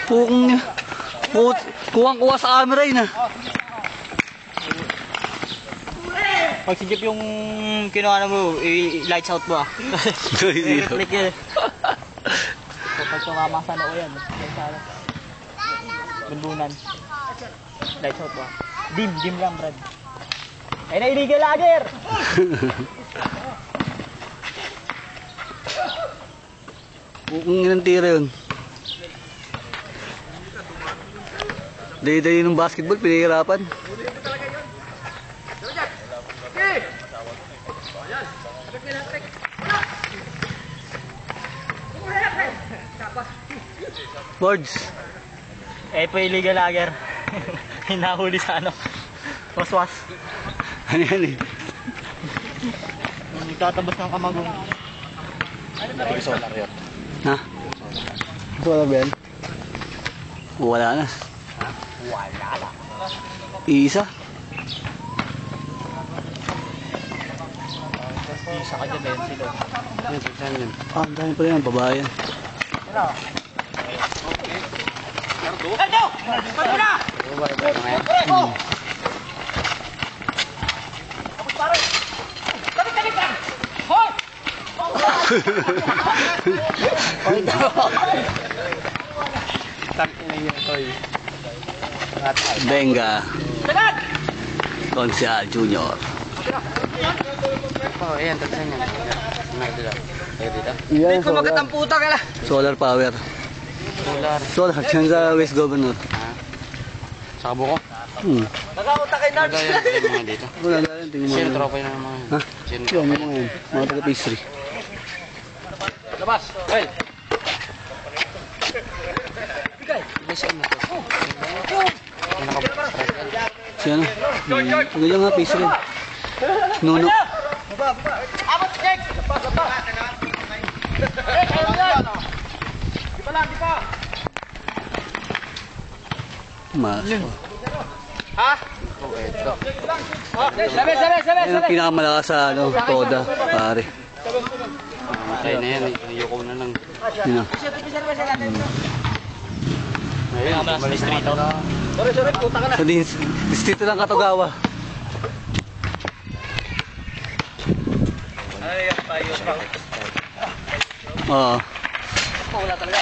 Pukong kuwang-kuwa sa camera yun ah. Pag si Jeep yung kinuha mo, i-lights out mo ah. I-reflect yun. Pag tumama sa noo yan. Bunbunan. Lights out mo ah. Dim lang, Brad. Ay na, illegal lager! Pukong ilang tira yun. Day-day ng basketball, pinahirapan. Boards. Eh po illegal lager. Hinahuli sa ano. Waswas. Ano yan eh? Nagtatabas ng kamagong. Solar yun. Ha? Wala ba yan? Wala na. Wala na. Isa. Isa ka dyan eh, sila. Ah, ang dami pala yan, babae yan. Benga Konsia Junior. Oh, ayan, tagsan yan. Yan, solar power. Solar, dyan sa West Governor. Sa buko? Nagkakunta kay Nards. Mga dito. Wala na yan, tingin mo. Sino tropa yun ang mga? Ha? Yan, may mga yan. Mga taga-pastry. Labas. Well. Si ano? Taga nga, pastry. Nuno. Abot, Jack! Lapa. Di pa lang, di pa. Mas. Ha? Sabi. Yan ang pinakamalakas sa ano, Toda, pare. Matay na yan, ayoko na lang. Yun na. Ayun, bumalik street out. Sorry, puta ka na. Sa distrito ng Katogawa. Ay, tayo pa. Oo. Wala talaga.